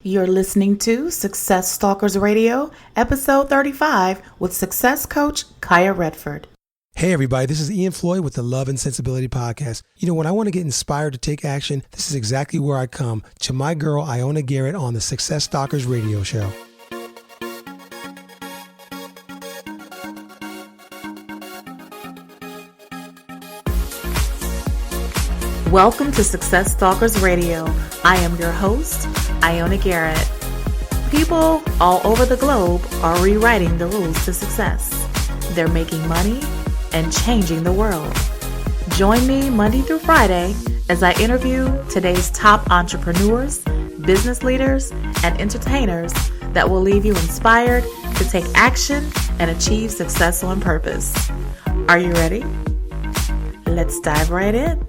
You're listening to Success Stalkers Radio, episode 35 with success coach Kaya Redford. Hey everybody, this is Ian Floyd with the Love and Sensibility Podcast. You know, when I want to get inspired to take action, this is exactly where I come to my girl, Ioana Garrett, on the Success Stalkers Radio Show. Welcome to Success Stalkers Radio. I am your host, Ioana Garrett. People all over the globe are rewriting the rules to success. They're making money and changing the world. Join me Monday through Friday as I interview today's top entrepreneurs, business leaders, and entertainers that will leave you inspired to take action and achieve success on purpose. Are you ready? Let's dive right in.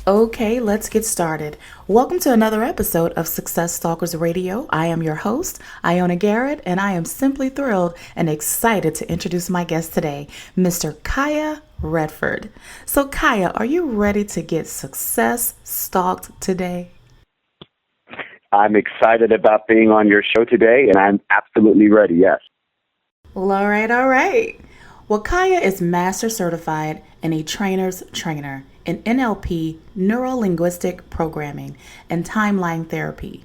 Okay, let's get started. Welcome to another episode of Success Stalkers Radio. I am your host, Ioana Garrett, and I am simply thrilled and excited to introduce my guest today, Mr. Kaya Redford. So Kaya, are you ready to get success stalked today? I'm excited about being on your show today, and I'm absolutely ready, yes. Well, all right. Well, Kaya is master certified and a trainer's trainer in NLP, neuro-linguistic programming, and timeline therapy.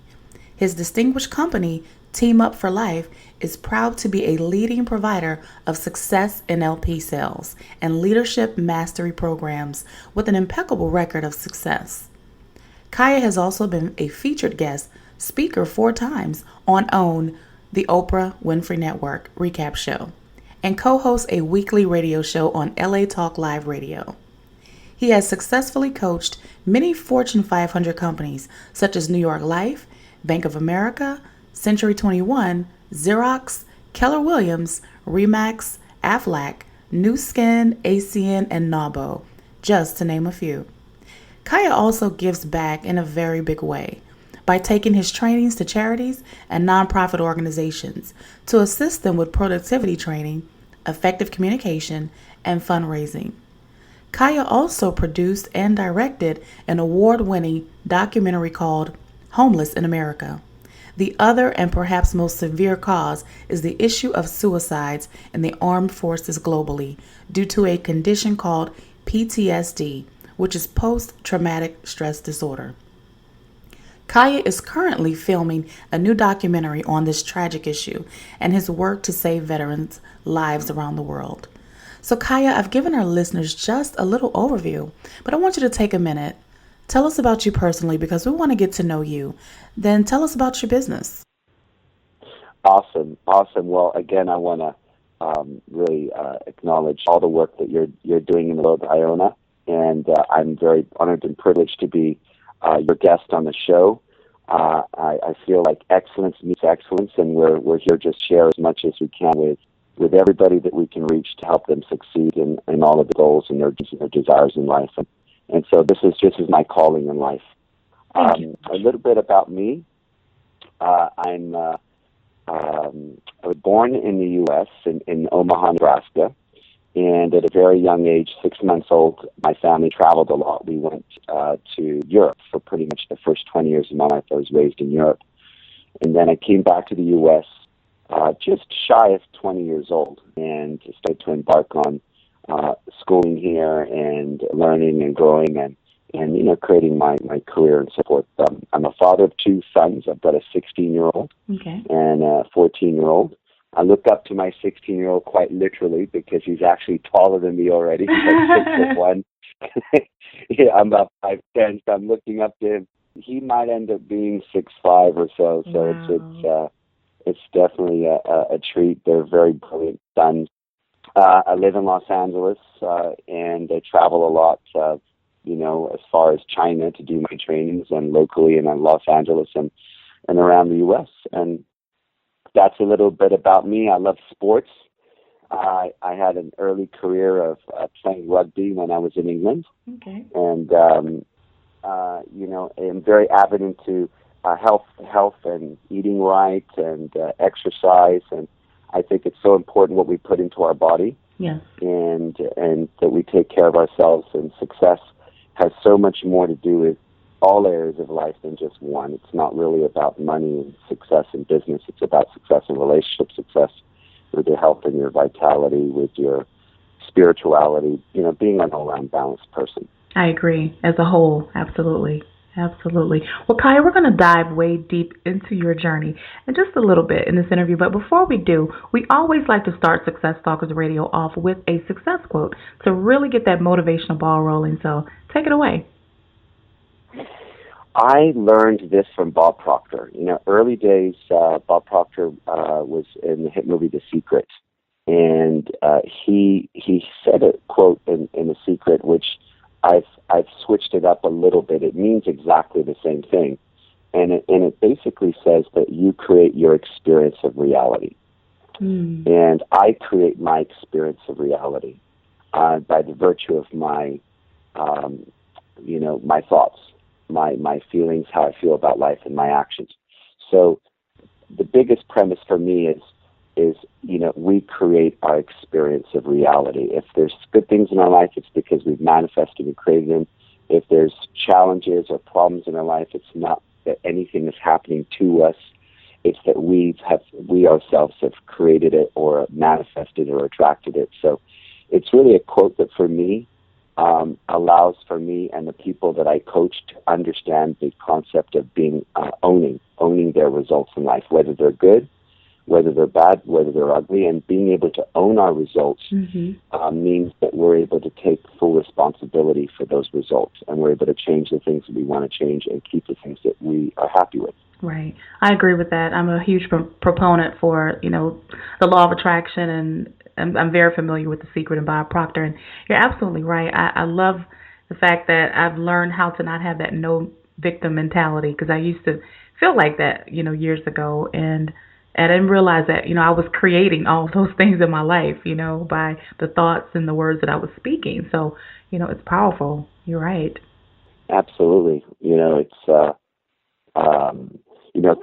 His distinguished company, T.E.A.M for Life, is proud to be a leading provider of success NLP sales and leadership mastery programs with an impeccable record of success. Kaya has also been a featured guest speaker 4 times on OWN, the Oprah Winfrey Network recap show, and co-hosts a weekly radio show on LA Talk Live Radio. He has successfully coached many Fortune 500 companies such as New York Life, Bank of America, Century 21, Xerox, Keller Williams, Remax, Aflac, Nu Skin, ACN, and Nabo, just to name a few. Kaya also gives back in a very big way by taking his trainings to charities and nonprofit organizations to assist them with productivity training, effective communication, and fundraising. Kaya also produced and directed an award-winning documentary called Homeless in America. The other and perhaps most severe cause is the issue of suicides in the armed forces globally due to a condition called PTSD, which is post-traumatic stress disorder. Kaya is currently filming a new documentary on this tragic issue and his work to save veterans' lives around the world. So Kaya, I've given our listeners just a little overview, but I want you to take a minute. Tell us about you personally because we want to get to know you. Then tell us about your business. Awesome. Well, again, I want to really acknowledge all the work that you're doing in the world, Ioana, and I'm very honored and privileged to be your guest on the show. I feel like excellence meets excellence, and we're here just share as much as we can with everybody that we can reach to help them succeed in all of the goals and their desires in life. And so this is my calling in life. A little bit about me. I was born in the U.S. in Omaha, Nebraska. And at a very young age, 6 months old, my family traveled a lot. We went to Europe for pretty much the first 20 years of my life. I was raised in Europe. And then I came back to the U.S. Just shy of 20 years old and started to embark on schooling here and learning and growing and creating my career and so forth. I'm a father of 2 sons. I've got a 16-year-old and a 14-year-o'old. I look up to my 16-year-old quite literally because he's actually taller than me already. He's like 6'1". Yeah, I'm about 5'10", so I'm looking up to him. He might end up being 6'5" or so. So it's definitely a treat. They're very brilliant sons. I live in Los Angeles and I travel a lot, as far as China to do my trainings and locally in Los Angeles and around the U.S. And that's a little bit about me. I love sports. I had an early career of playing rugby when I was in England. Okay. And, I'm very avid into health and eating right and exercise. And I think it's so important what we put into our body. Yes. and that we take care of ourselves. And success has so much more to do with all areas of life than just one. It's not really about money and success in business. It's about success in relationship, success with your health and your vitality, with your spirituality, being an all-around balanced person. I agree. As a whole, absolutely. Absolutely. Well, Kaya, we're going to dive way deep into your journey in just a little bit in this interview. But before we do, we always like to start Success Talkers Radio off with a success quote to really get that motivational ball rolling. So take it away. I learned this from Bob Proctor. Early days, Bob Proctor was in the hit movie The Secret. And he said a quote in The Secret, which I've switched it up a little bit. It means exactly the same thing, and it basically says that you create your experience of reality, and I create my experience of reality by the virtue of my, my thoughts, my feelings, how I feel about life, and my actions. So the biggest premise for me is we create our experience of reality. If there's good things in our life, it's because we've manifested and created them. If there's challenges or problems in our life, it's not that anything is happening to us. It's that we ourselves have created it or manifested or attracted it. So it's really a quote that for me allows for me and the people that I coach to understand the concept of being owning their results in life, whether they're good, whether they're bad, whether they're ugly, and being able to own our results means that we're able to take full responsibility for those results, and we're able to change the things that we want to change and keep the things that we are happy with. Right. I agree with that. I'm a huge proponent for, the law of attraction, and I'm very familiar with The Secret and Bob Proctor, and you're absolutely right. I love the fact that I've learned how to not have that no victim mentality, because I used to feel like that, years ago, and I didn't realize that, I was creating all those things in my life, by the thoughts and the words that I was speaking. So, it's powerful. You're right. Absolutely.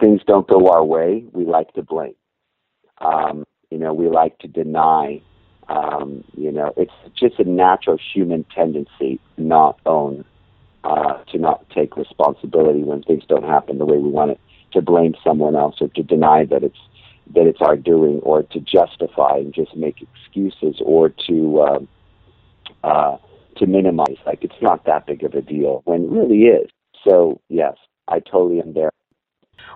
Things don't go our way. We like to blame. We like to deny. It's just a natural human tendency not to not take responsibility when things don't happen the way we want it, to blame someone else, or to deny that it's our doing, or to justify and just make excuses, or to minimize, like it's not that big of a deal, when it really is. So yes, I totally am there.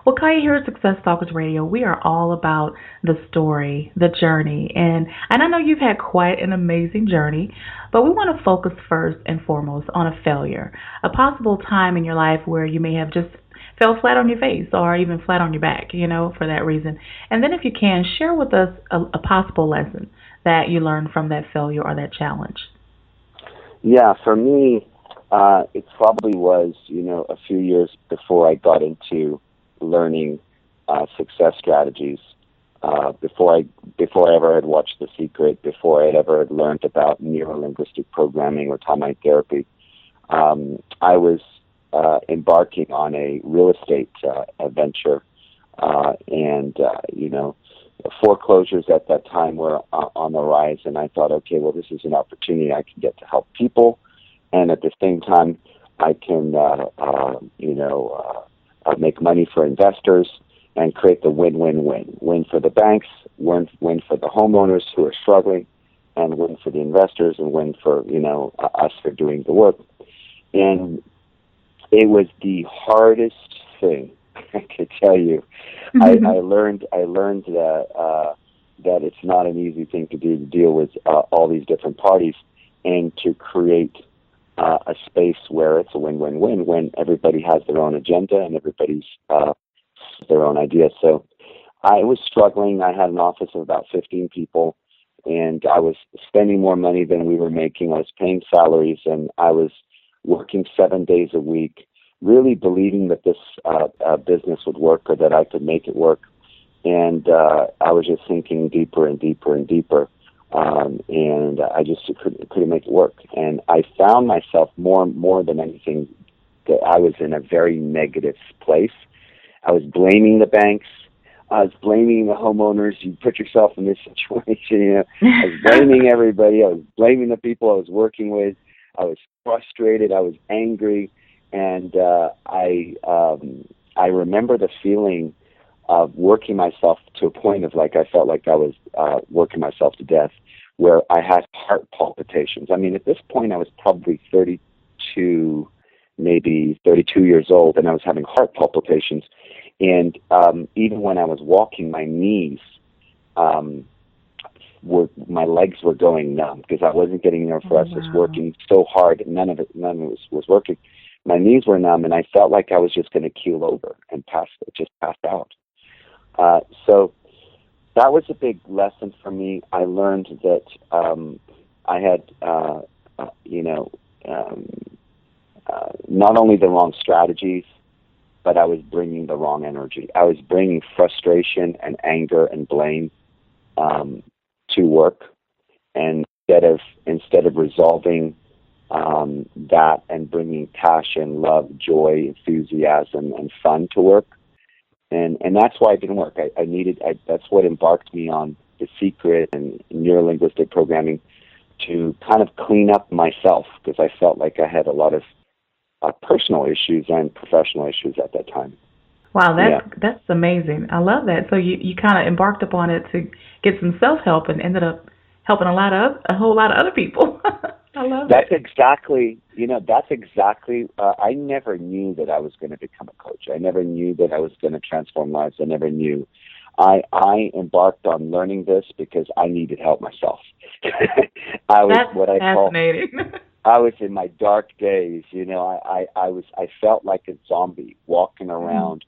Well, Kaya, here at Success Talkers Radio, we are all about the story, the journey, and I know you've had quite an amazing journey, but we want to focus first and foremost on a failure, a possible time in your life where you may have just fell flat on your face or even flat on your back, for that reason. And then if you can, share with us a possible lesson that you learned from that failure or that challenge. Yeah, for me, it probably was, a few years before I got into learning success strategies, before I ever had watched The Secret, before I had ever learned about neuro-linguistic programming or time therapy. I was embarking on a real estate venture, and foreclosures at that time were on the rise, and I thought, okay, well, this is an opportunity I can get to help people, and at the same time, I can, make money for investors and create the win-win-win. Win for the banks, win for the homeowners who are struggling, and win for the investors, and win for, us for doing the work. And it was the hardest thing, I could tell you. I learned that it's not an easy thing to do, to deal with all these different parties and to create a space where it's a win-win-win, when everybody has their own agenda and everybody's their own ideas. So I was struggling. I had an office of about 15 people, and I was spending more money than we were making. I was paying salaries, and I was working 7 days a week, really believing that this business would work, or that I could make it work. And I was just thinking deeper and deeper and deeper. And I just couldn't make it work. And I found myself more than anything that I was in a very negative place. I was blaming the banks. I was blaming the homeowners. You put yourself in this situation. I was blaming everybody. I was blaming the people I was working with. I was frustrated. I was angry, and I remember the feeling of working myself to a point of I felt like I was working myself to death, where I had heart palpitations. I mean, at this point, I was probably 32, maybe 32 years old, and I was having heart palpitations. And even when I was walking, my knees my legs were going numb because I wasn't getting enough rest. I was working so hard, and none of it was working. My knees were numb, and I felt like I was just going to keel over and pass out. So that was a big lesson for me. I learned that I had, not only the wrong strategies, but I was bringing the wrong energy. I was bringing frustration and anger and blame to work, and instead of resolving that and bringing passion, love, joy, enthusiasm, and fun to work, and that's why it didn't work. That's what embarked me on The Secret and neuro-linguistic programming, to kind of clean up myself, because I felt like I had a lot of personal issues and professional issues at that time. Wow, that's amazing. I love that. So you kind of embarked upon it to get some self-help and ended up helping a whole lot of other people. I love that. That's exactly, I never knew that I was going to become a coach. I never knew that I was going to transform lives. I never knew. I embarked on learning this because I needed help myself. That's fascinating. I was in my dark days, I felt like a zombie walking around,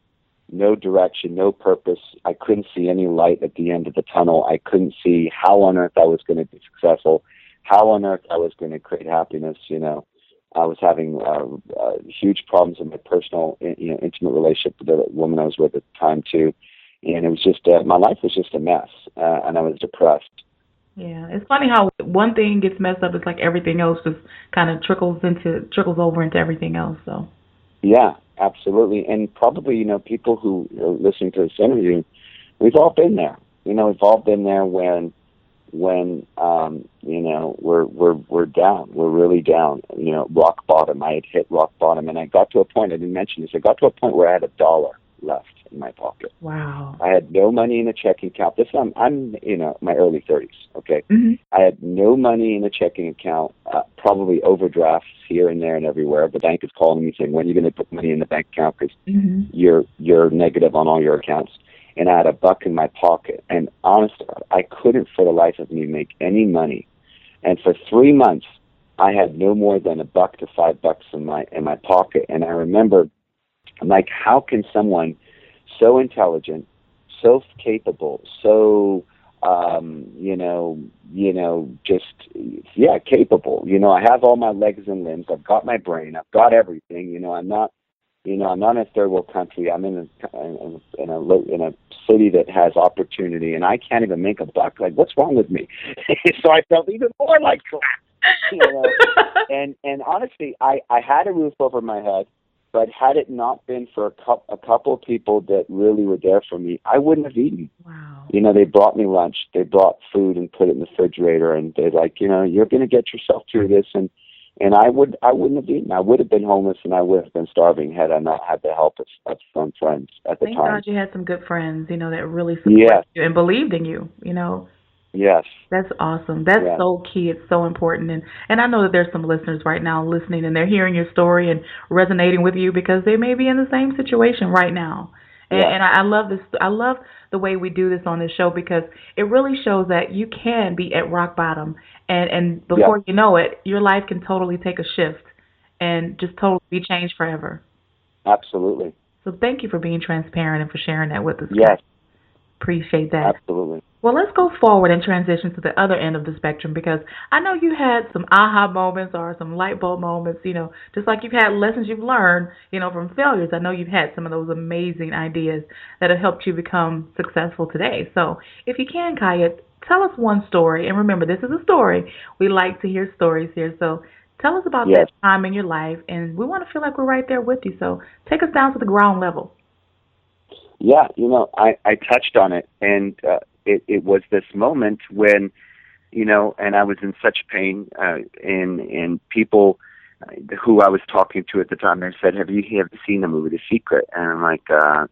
no direction, no purpose. I couldn't see any light at the end of the tunnel. I couldn't see how on earth I was going to be successful, how on earth I was going to create happiness. I was having huge problems in my personal, intimate relationship with the woman I was with at the time too. And it was just, my life was just a mess, and I was depressed. Yeah, it's funny how one thing gets messed up. It's like everything else just kind of trickles over into everything else. So. Yeah, absolutely, and probably people who are listening to this interview, we've all been there. We've all been there when we're down, we're really down. Rock bottom. I had hit rock bottom, and I got to a point. I didn't mention this. I got to a point where I had $1 left in my pocket. Wow. I had no money in a checking account. I'm my early 30s, okay? Mm-hmm. I had no money in a checking account, probably overdrafts here and there and everywhere. The bank is calling me saying, when are you going to put money in the bank account, because you're negative on all your accounts. And I had $1 in my pocket. And honestly, I couldn't for the life of me make any money. And for 3 months, I had no more than $1 to $5 in my pocket. And I remember, how can someone so intelligent, so capable, so capable. I have all my legs and limbs. I've got my brain. I've got everything. I'm not in a third world country. I'm in a city that has opportunity, and I can't even make $1. Like, what's wrong with me? So I felt even more like crap. And honestly, I had a roof over my head. But had it not been for a couple of people that really were there for me, I wouldn't have eaten. Wow. They brought me lunch. They brought food and put it in the refrigerator, and they're like, you're going to get yourself through this. And I wouldn't have eaten. I would have been homeless, and I would have been starving had I not had the help of some friends at the time. Thank God you had some good friends, that really supported you and believed in you, Yes. That's awesome. That's so key. It's so important. And I know that there's some listeners right now listening, and they're hearing your story and resonating with you because they may be in the same situation right now. And I love this. I love the way we do this on this show, because it really shows that you can be at rock bottom, and before you know it, your life can totally take a shift and just totally be changed forever. Absolutely. So thank you for being transparent and for sharing that with us. Yes. Appreciate that. Absolutely. Well, let's go forward and transition to the other end of the spectrum, because I know you had some aha moments or some light bulb moments, just like you've had lessons you've learned, from failures. I know you've had some of those amazing ideas that have helped you become successful today. So if you can, Kaya, tell us one story. And remember, this is a story. We like to hear stories here. So tell us about that time in your life, and we want to feel like we're right there with you. So take us down to the ground level. Yeah, I touched on it, and it was this moment when, and I was in such pain, and people who I was talking to at the time, they said, have you seen the movie The Secret? And I'm like,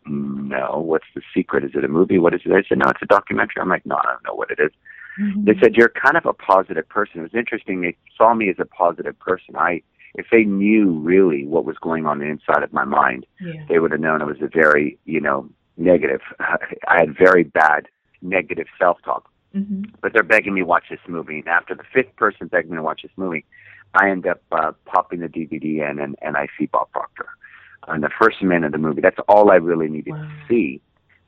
no, what's The Secret? Is it a movie? What is it? They said, no, it's a documentary. I'm like, no, I don't know what it is. Mm-hmm. They said, you're kind of a positive person. It was interesting. They saw me as a positive person. If they knew really what was going on inside of my mind, they would have known it was a very, negative. I had very bad negative self-talk. Mm-hmm. But they're begging me to watch this movie. And after the fifth person begged me to watch this movie, I end up popping the DVD in, and I see Bob Proctor. And the first minute of the movie, that's all I really needed to see,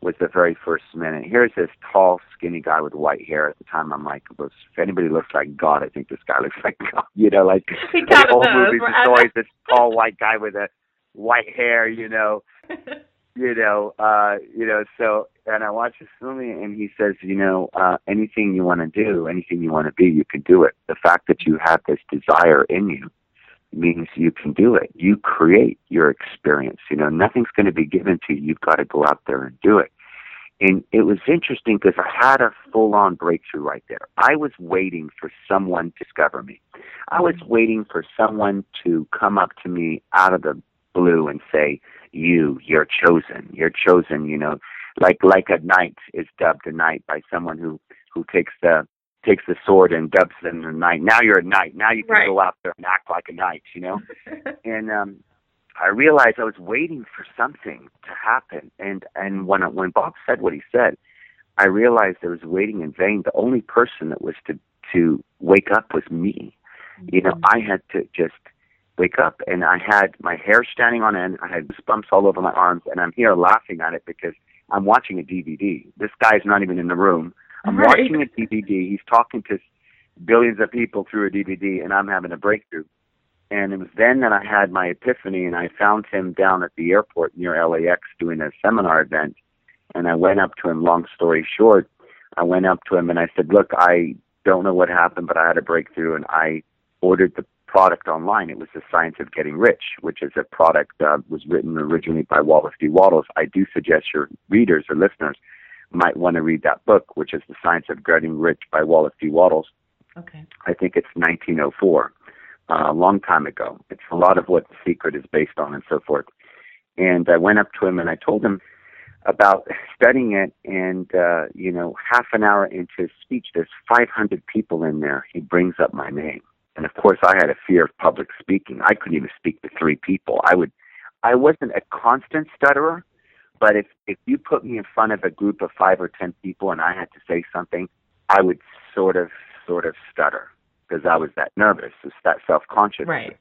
was the very first minute. Here's this tall, skinny guy with white hair. At the time, I'm like, if anybody looks like God, I think this guy looks like God. Like the old movies, it's always this tall white guy with a white hair, So, and I watch this movie, and he says, anything you want to do, anything you want to be, you can do it. The fact that you have this desire in you means you can do it. You create your experience. Nothing's going to be given to you. You've got to go out there and do it. And it was interesting because I had a full-on breakthrough right there. I was waiting for someone to discover me. I was waiting for someone to come up to me out of the blue and say, you're chosen. You're chosen, like a knight is dubbed a knight by someone who takes the sword and dubs them a knight. Now you're a knight. Now you can go out there and act like a knight, And I realized I was waiting for something to happen. And when Bob said what he said, I realized I was waiting in vain. The only person that was to wake up was me. I had to just wake up, and I had my hair standing on end. I had bumps all over my arms, and I'm here laughing at it because I'm watching a DVD. This guy's not even in the room. I'm watching a DVD. He's talking to billions of people through a DVD, and I'm having a breakthrough. And it was then that I had my epiphany, and I found him down at the airport near LAX doing a seminar event. And I went up to him, long story short, I went up to him and I said, look, I don't know what happened, but I had a breakthrough, and I ordered the product online. It was The Science of Getting Rich, which is a product that was written originally by Wallace D. Wattles. I do suggest your readers or listeners might want to read that book, which is The Science of Getting Rich by Wallace D. Wattles. Okay. I think it's 1904, a long time ago. It's a lot of what The Secret is based on and so forth. And I went up to him and I told him about studying it, and, half an hour into his speech, there's 500 people in there. He brings up my name. And of course, I had a fear of public speaking. I couldn't even speak to 3 people. I wasn't a constant stutterer, but if you put me in front of a group of 5 or 10 people and I had to say something, I would sort of stutter because I was that nervous, it's that self-conscious. Right.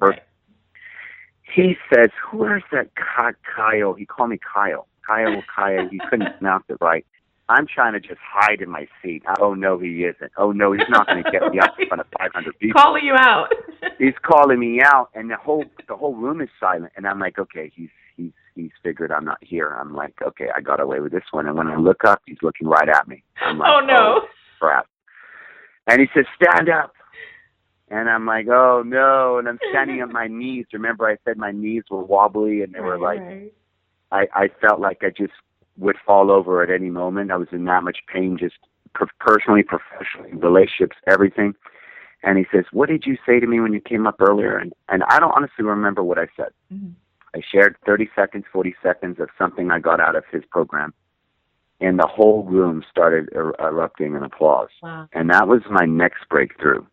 He says, who is that Kyle? He called me Kyle. Kyle. He couldn't pronounce it right. I'm trying to just hide in my seat. Oh, no, he isn't. Oh, no, he's not going to get me up in front of 500 people. Calling you out. He's calling me out, and the whole room is silent. And I'm like, okay, he's figured I'm not here. I'm like, okay, I got away with this one. And when I look up, he's looking right at me. I'm like, oh, no. Oh, crap. And he says, stand up. And I'm like, oh, no. And I'm standing on my knees. Remember, I said my knees were wobbly, and they were like, I felt like I just would fall over at any moment. I was in that much pain, just personally, professionally, relationships, everything. And he says, what did you say to me when you came up earlier? And I don't honestly remember what I said. Mm-hmm. I shared 30 seconds, 40 seconds of something I got out of his program. And the whole room started erupting in applause. Wow. And that was my next breakthrough.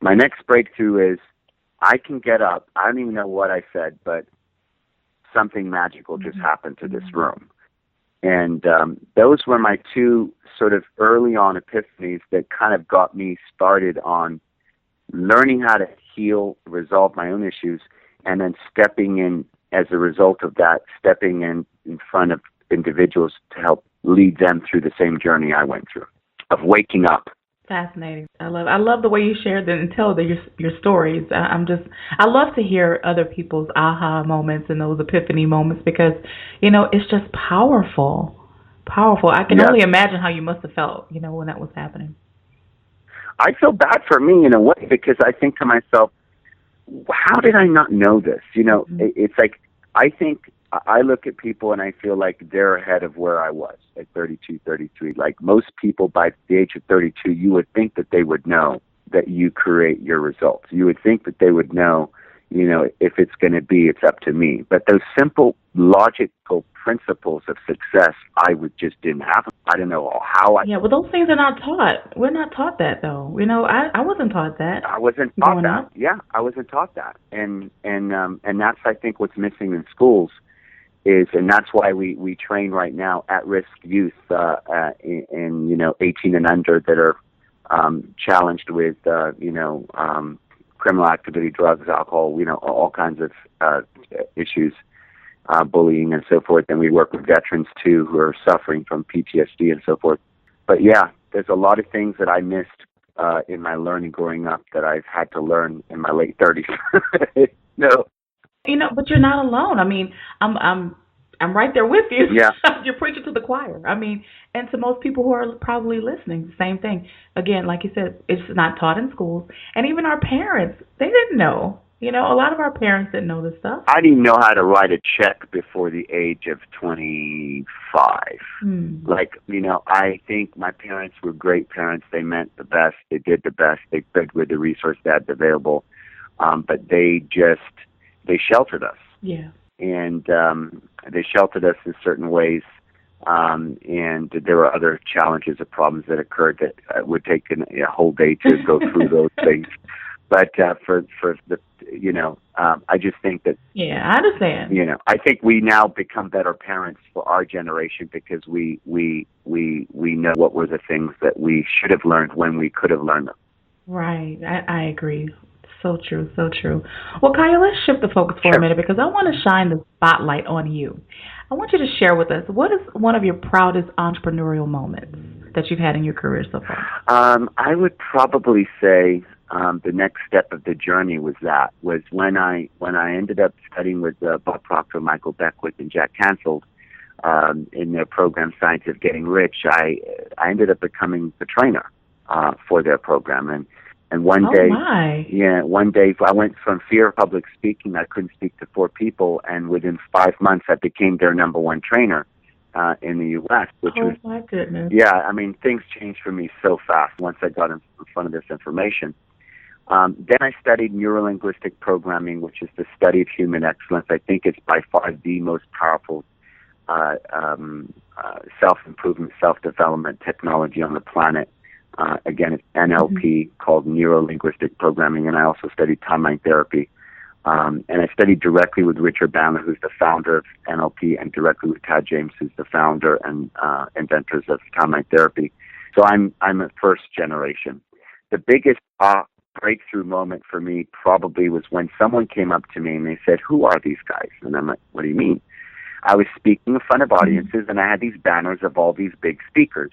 My next breakthrough is I can get up. I don't even know what I said, but something magical just happened to this room. And those were my 2 sort of early on epiphanies that kind of got me started on learning how to heal, resolve my own issues, and then stepping in as a result of that, stepping in front of individuals to help lead them through the same journey I went through of waking up. Fascinating. I love the way you shared and tell your stories. I love to hear other people's aha moments and those epiphany moments because, it's just powerful. I can only imagine how you must have felt, when that was happening. I feel bad for me in a way because I think to myself, how did I not know this? It's like, I think I look at people and I feel like they're ahead of where I was at 32, 33. Like most people by the age of 32, you would think that they would know that you create your results. You would think that they would know, if it's going to be, it's up to me. But those simple logical principles of success, just didn't have. I don't know how I. Yeah, well, those things are not taught. We're not taught that, though. I wasn't taught that. I wasn't taught growing that. up. Yeah, I wasn't taught that, and that's, I think, what's missing in schools and that's why we train right now at-risk youth in 18 and under that are challenged with criminal activity, drugs, alcohol, all kinds of issues, bullying and so forth. And we work with veterans too who are suffering from PTSD and so forth. But yeah, there's a lot of things that I missed in my learning growing up that I've had to learn in my late 30s. No. But you're not alone. I mean, I'm right there with you. Yeah. You're preaching to the choir. I mean, and to most people who are probably listening, the same thing. Again, like you said, it's not taught in schools. And even our parents, they didn't know. A lot of our parents didn't know this stuff. I didn't know how to write a check before the age of 25. I think my parents were great parents. They meant the best. They did the best. They did with the resource they had available. But they sheltered us. Yeah. And they sheltered us in certain ways. And there were other challenges or problems that occurred that would take a whole day to go through those things. But for the, I just think that. Yeah, I understand. I think we now become better parents for our generation because we know what were the things that we should have learned when we could have learned them. Right. I agree. So true, so true. Well, Kaya, let's shift the focus for a minute because I want to shine the spotlight on you. I want you to share with us, what is one of your proudest entrepreneurial moments that you've had in your career so far? I would probably say the next step of the journey was when I ended up studying with Bob Proctor, Michael Beckwith, and Jack Canfield in their program Science of Getting Rich. I ended up becoming the trainer for their program. And one day I went from fear of public speaking. I couldn't speak to 4 people, and within 5 months, I became their number 1 trainer in the U.S. My goodness! Yeah, I mean, things changed for me so fast once I got in front of this information. Then I studied neurolinguistic programming, which is the study of human excellence. I think it's by far the most powerful self-improvement, self-development technology on the planet. Again, it's NLP, called Neuro-Linguistic Programming, and I also studied timeline therapy. And I studied directly with Richard Bandler, who's the founder of NLP, and directly with Tad James, who's the founder and inventors of timeline therapy. So I'm a first generation. The biggest breakthrough moment for me probably was when someone came up to me and they said, "Who are these guys?" And I'm like, "What do you mean?" I was speaking in front of audiences, and I had these banners of all these big speakers,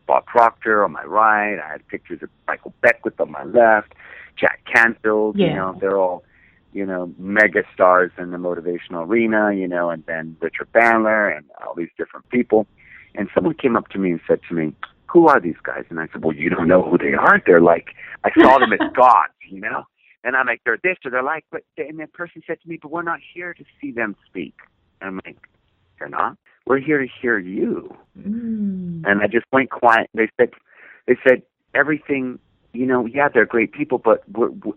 Bob Proctor on my right. I had pictures of Michael Beckwith on my left, Jack Canfield, they're all, mega stars in the motivational arena, and then Richard Bandler and all these different people. And someone came up to me and said to me, "Who are these guys?" And I said, "Well, you don't know who they are. They're like, I saw them as gods, And I'm like, "They're this," or they're like, and that person said to me, "But we're not here to see them speak." I'm like, "You're not? We're here to hear you." And I just went quiet. They said everything, they're great people, but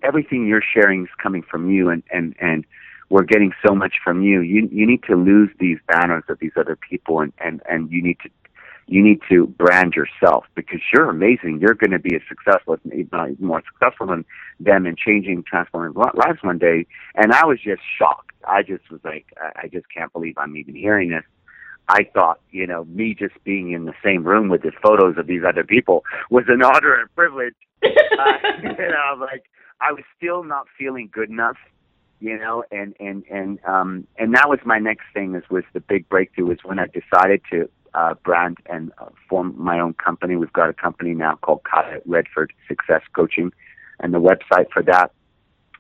everything you're sharing is coming from you, and we're getting so much from you. You need to lose these banners of these other people, and you need to brand yourself because you're amazing. You're going to be as successful, if not even more successful than them in transforming lives one day. And I was just shocked. I just was like, I just can't believe I'm even hearing this. I thought, me just being in the same room with the photos of these other people was an honor and privilege. I was still not feeling good enough, and that was my next thing. Was the big breakthrough was when I decided to brand and form my own company. We've got a company now called Redford Success Coaching, and the website for that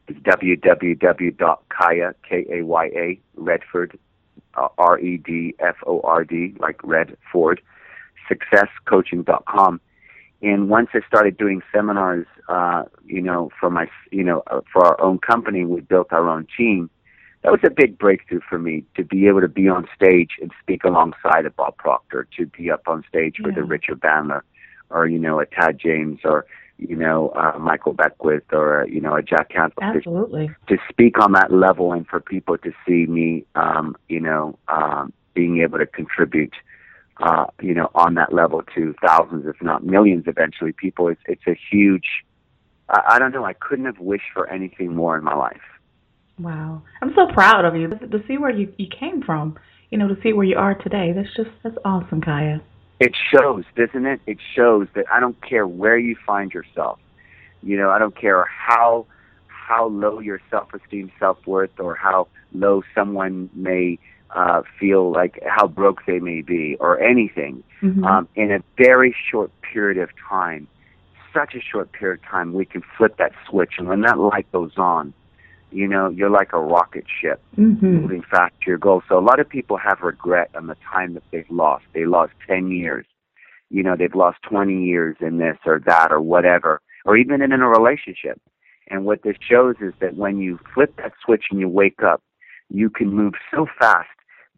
is www.kaya, Kaya, Redford, Redford, like Redford, successcoaching.com. And once I started doing seminars, for our own company, we built our own team. that was a big breakthrough for me, to be able to be on stage and speak alongside of Bob Proctor, to be up on stage with a Richard Bandler, or, a Tad James, or, Michael Beckwith, or, a Jack Canfield. Absolutely. To speak on that level, and for people to see me, being able to contribute, on that level to thousands, if not millions, eventually, people, it's a huge, I don't know, I couldn't have wished for anything more in my life. Wow. I'm so proud of you to see where you came from, to see where you are today. That's awesome, Kaya. It shows, doesn't it? It shows that I don't care where you find yourself. I don't care how low your self-esteem, self-worth, or how low someone may feel, like how broke they may be, or anything. Mm-hmm. In a very short period of time, such a short period of time, we can flip that switch. And when that light goes on, you're like a rocket ship, moving fast to your goal. So a lot of people have regret on the time that they've lost. They lost 10 years. They've lost 20 years in this or that or whatever, or even in a relationship. And what this shows is that when you flip that switch and you wake up, you can move so fast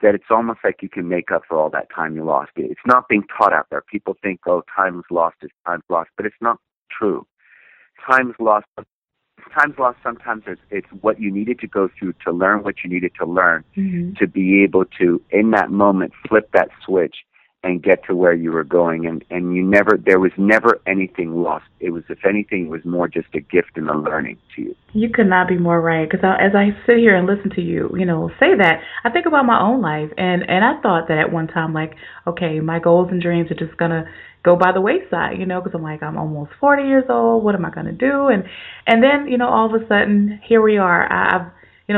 that it's almost like you can make up for all that time you lost. It's not being taught out there. People think, oh, time's lost is time's lost, but it's not true. Time's lost sometimes it's what you needed to go through to learn what you needed to learn, to be able to, in that moment, flip that switch and get to where you were going. And there was never anything lost. It was, if anything, it was more just a gift and a learning to you. You could not be more right. Because as I sit here and listen to you, say that, I think about my own life. And I thought that at one time, like, okay, my goals and dreams are just going to go by the wayside, because I'm like, I'm almost 40 years old. What am I going to do? And then, all of a sudden, here we are. I've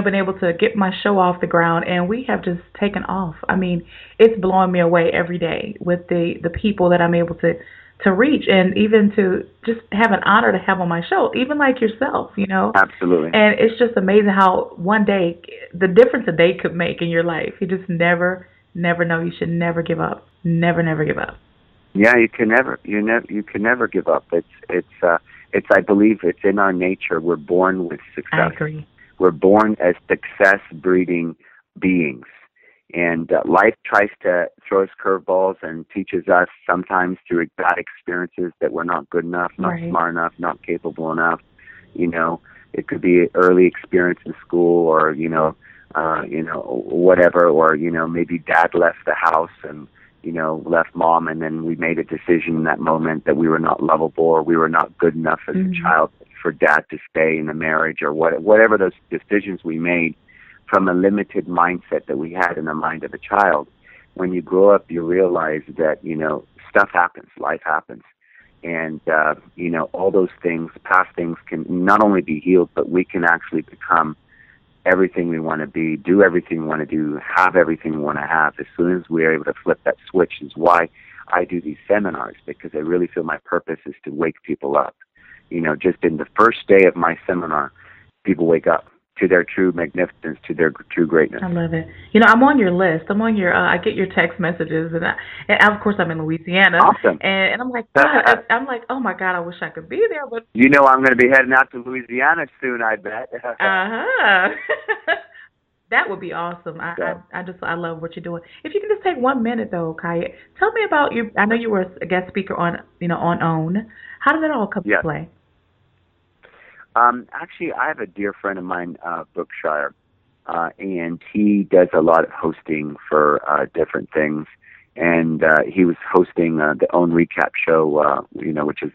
been able to get my show off the ground, and we have just taken off. I mean, it's blowing me away every day with the people that I'm able to reach, and even to just have an honor to have on my show, even like yourself, Absolutely. And it's just amazing how one day, the difference a day could make in your life. You just never know. You should never give up. Never give up. Yeah, you can never give up. It's I believe it's in our nature. We're born with success. I agree. We're born as success-breeding beings. And life tries to throw us curveballs and teaches us sometimes through bad experiences that we're not good enough, not smart enough, not capable enough. It could be an early experience in school, or, whatever, or, maybe dad left the house and, left mom, and then we made a decision in that moment that we were not lovable, or we were not good enough as a child for dad to stay in the marriage, or whatever those decisions we made from a limited mindset that we had in the mind of a child. When you grow up, you realize that, stuff happens, life happens. And, all those things, past things, can not only be healed, but we can actually become everything we want to be, do everything we want to do, have everything we want to have, as soon as we're able to flip that switch. Is why I do these seminars, because I really feel my purpose is to wake people up. Just in the first day of my seminar, people wake up to their true magnificence, to their true greatness. I love it. I'm on your list. I'm on your, I get your text messages, and of course I'm in Louisiana. Awesome. And I'm like, God, oh my God, I wish I could be there, but. I'm going to be heading out to Louisiana soon, I bet. That would be awesome. I love what you're doing. If you can just take 1 minute though, Kaya, tell me about your, I know you were a guest speaker on OWN. How did that all come to play? Actually, I have a dear friend of mine, Brookshire, and he does a lot of hosting for different things. And he was hosting the OWN recap show, which is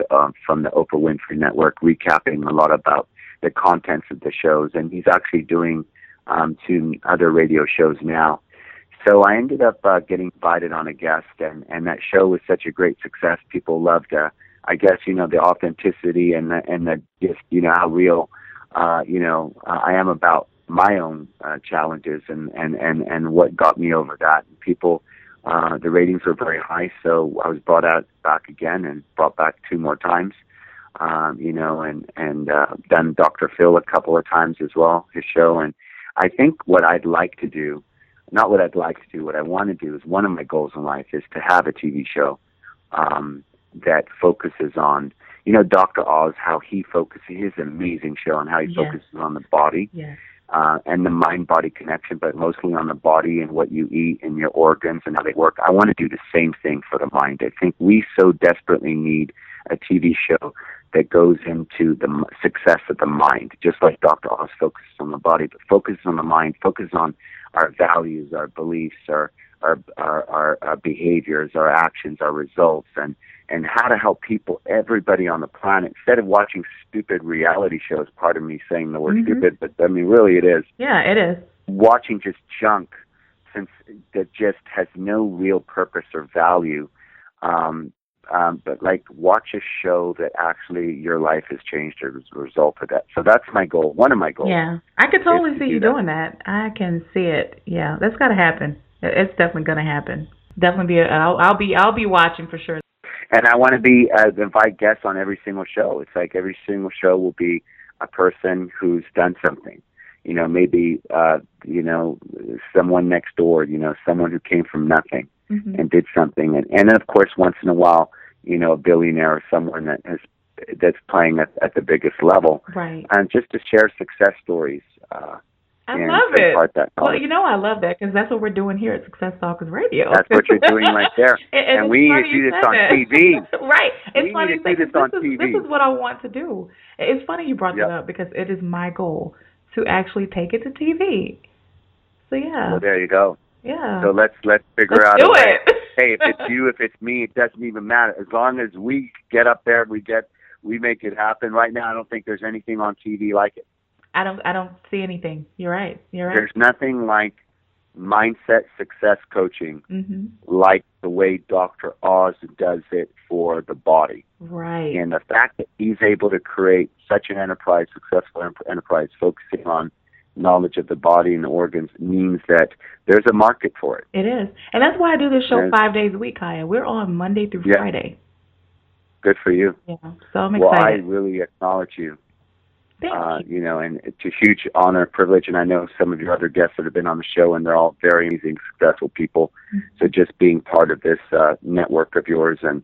from the Oprah Winfrey Network, recapping a lot about the contents of the shows. And he's actually doing 2 other radio shows now. So I ended up getting invited on a guest, and that show was such a great success. People loved I guess, the authenticity and the just, how real, I am about my own challenges and what got me over that. People, the ratings were very high, so I was brought back again and brought back 2 more times, and done Dr. Phil a couple of times as well, his show. And I think what I want to do is, one of my goals in life is to have a TV show, that focuses on, Dr. Oz, how he focuses, his amazing show on how he focuses on the body. Yes. and the mind-body connection, but mostly on the body and what you eat and your organs and how they work. I want to do the same thing for the mind. I think we so desperately need a TV show that goes into the success of the mind, just like Dr. Oz focuses on the body, but focuses on the mind, focuses on our values, our beliefs, our behaviors, our actions, our results, and how to help people, everybody on the planet, instead of watching stupid reality shows, pardon me saying the word stupid, but I mean, really it is. Yeah, it is. Watching just junk that just has no real purpose or value. But like, watch a show that actually your life has changed as a result of that. So that's my goal. One of my goals. Yeah, I can totally see you doing that. I can see it. Yeah, that's got to happen. It's definitely going to happen. Definitely be. I'll be watching for sure. And I want to invite guests on every single show. It's like every single show will be a person who's done something. You know, maybe someone next door. You know, someone who came from nothing and did something. And then, of course, once in a while, you know, a billionaire or someone that's playing at the biggest level. Right. And just to share success stories. I love it. Well, you know, I love that because that's what we're doing here at Success Talkers Radio. That's what you're doing right there. and we need to do this on TV. Right. It's funny you say this on TV. This is what I want to do. It's funny you brought that up because it is my goal to actually take it to TV. So, yeah. Well, there you go. Yeah. So let's figure out a way. It. Hey, if it's you, if it's me, it doesn't even matter. As long as we get up there, we make it happen. Right now, I don't think there's anything on TV like it. I don't see anything. You're right. There's nothing like mindset success coaching like the way Dr. Oz does it for the body. Right. And the fact that he's able to create such an enterprise, successful enterprise, focusing on knowledge of the body and the organs, means that there's a market for it. It is. And that's why I do this show 5 days a week, Kaya. We're on Monday through Friday. Good for you. Yeah. So I'm excited. Well, I really acknowledge you. Thank you. You know, and it's a huge honor, privilege, and I know some of your other guests that have been on the show, and they're all very amazing, successful people. So just being part of this network of yours, and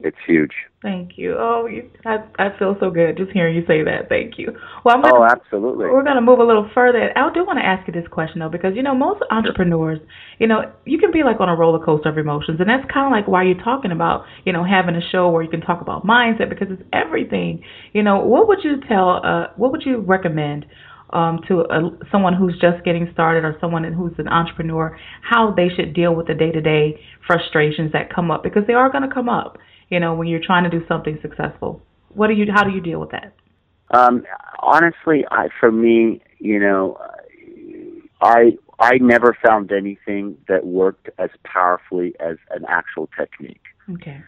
it's huge. Thank you. Oh, I feel so good just hearing you say that. Thank you. Well, Absolutely. We're going to move a little further. I do want to ask you this question, though, because, you know, most entrepreneurs, you know, you can be like on a roller coaster of emotions, and that's kind of like why you're talking about, you know, having a show where you can talk about mindset, because it's everything. You know, what would you recommend to someone who's just getting started or someone who's an entrepreneur, how they should deal with the day-to-day frustrations that come up, because they are going to come up, you know, when you're trying to do something successful? How do you deal with that? Honestly, for me, you know, I never found anything that worked as powerfully as an actual technique. Okay.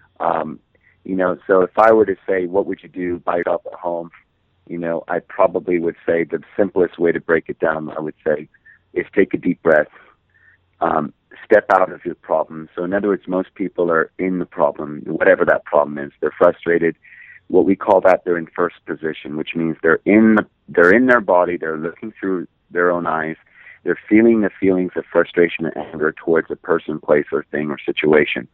You know, so if I were to say, what would you do by yourself at home? You know, I probably would say the simplest way to break it down, I would say, is take a deep breath, step out of your problem. So in other words, most people are in the problem, whatever that problem is. They're frustrated. What we call that, they're in first position, which means they're in their body. They're looking through their own eyes. They're feeling the feelings of frustration and anger towards a person, place, or thing or situation.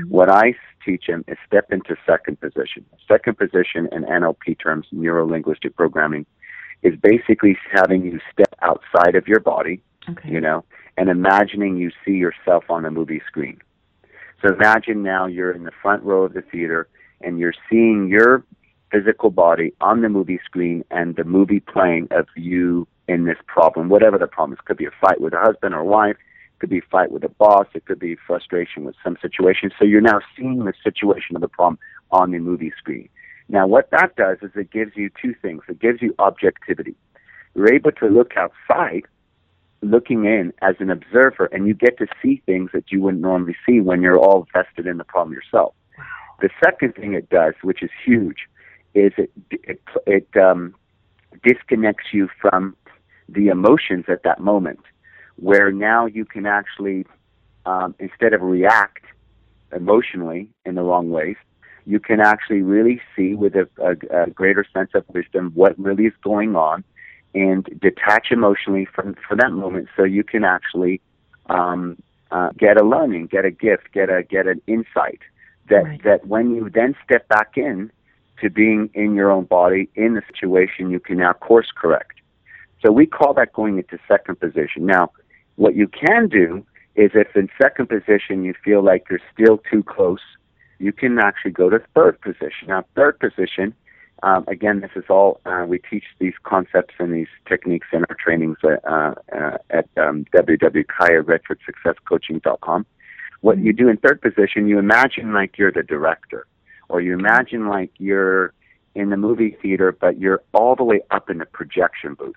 What I teach them is step into second position. Second position in NLP terms, neuro-linguistic programming, is basically having you step outside of your body, you know, and imagining you see yourself on a movie screen. So imagine now you're in the front row of the theater and you're seeing your physical body on the movie screen and the movie playing of you in this problem, whatever the problem is. It could be a fight with a husband or wife. It could be a fight with a boss. It could be frustration with some situation. So you're now seeing the situation of the problem on the movie screen. Now, what that does is it gives you two things. It gives you objectivity. You're able to look outside, looking in as an observer, and you get to see things that you wouldn't normally see when you're all vested in the problem yourself. Wow. The second thing it does, which is huge, is it disconnects you from the emotions at that moment, where now you can actually, instead of react emotionally in the wrong ways, you can actually really see with a greater sense of wisdom what really is going on and detach emotionally from that moment, so you can actually get a learning, get a gift, get an insight that when you then step back in to being in your own body, in the situation, you can now course correct. So we call that going into second position. Now, what you can do is if in second position you feel like you're still too close, you can actually go to third position. Now, third position, again, this is all, we teach these concepts and these techniques in our trainings at www.redfordsuccesscoaching.com. What you do in third position, you imagine like you're the director, or you imagine like you're in the movie theater, but you're all the way up in the projection booth.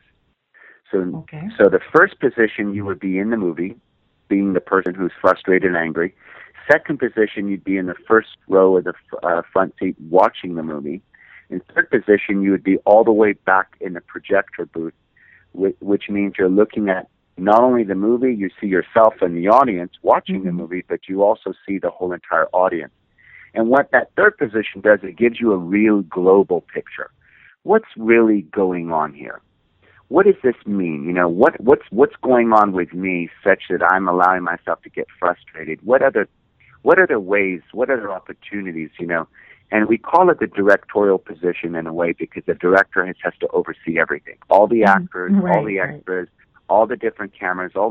So the first position, you would be in the movie, being the person who's frustrated and angry. Second position, you'd be in the first row of the front seat watching the movie. In third position, you would be all the way back in the projector booth, which means you're looking at not only the movie, you see yourself and the audience watching the movie, but you also see the whole entire audience. And what that third position does, it gives you a real global picture. What's really going on here? What does this mean? You know, what's going on with me such that I'm allowing myself to get frustrated? What other ways, what other opportunities, you know? And we call it the directorial position in a way because the director has to oversee everything. All the actors, all the extras, all the different cameras, so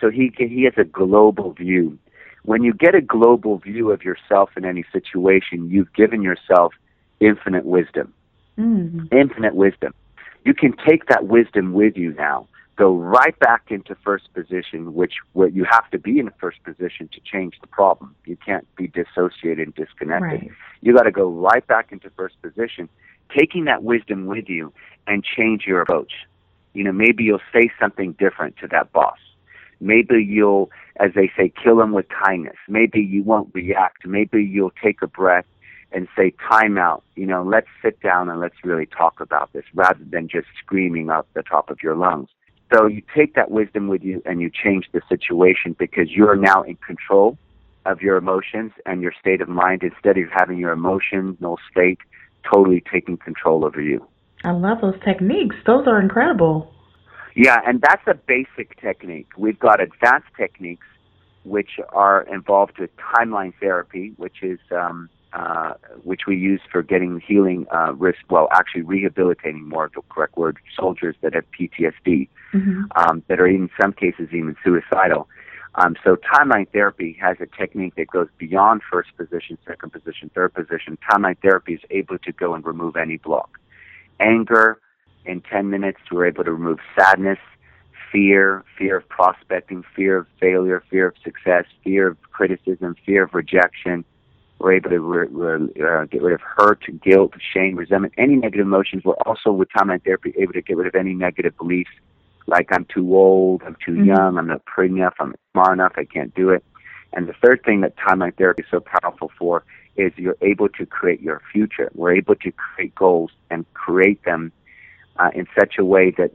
he has a global view. When you get a global view of yourself in any situation, you've given yourself infinite wisdom. Infinite wisdom. You can take that wisdom with you now, go right back into first position, where you have to be in the first position to change the problem. You can't be dissociated and disconnected. Right. You got to go right back into first position, taking that wisdom with you and change your approach. You know, maybe you'll say something different to that boss. Maybe you'll, as they say, kill him with kindness. Maybe you won't react. Maybe you'll take a breath and say, time out, you know, let's sit down and let's really talk about this rather than just screaming out the top of your lungs. So you take that wisdom with you and you change the situation because you're now in control of your emotions and your state of mind instead of having your emotional state totally taking control over you. I love those techniques. Those are incredible. Yeah, and that's a basic technique. We've got advanced techniques which are involved with timeline therapy, which is which we use for getting healing actually rehabilitating, more of the correct word, soldiers that have PTSD, that are in some cases even suicidal. So timeline therapy has a technique that goes beyond first position, second position, third position. Timeline therapy is able to go and remove any block. Anger, in 10 minutes, we're able to remove sadness, fear of prospecting, fear of failure, fear of success, fear of criticism, fear of rejection. We're able to get rid of hurt, guilt, shame, resentment, any negative emotions. We're also, with timeline therapy, able to get rid of any negative beliefs like I'm too old, I'm too young, I'm not pretty enough, I'm not smart enough, I can't do it. And the third thing that timeline therapy is so powerful for is you're able to create your future. We're able to create goals and create them in such a way that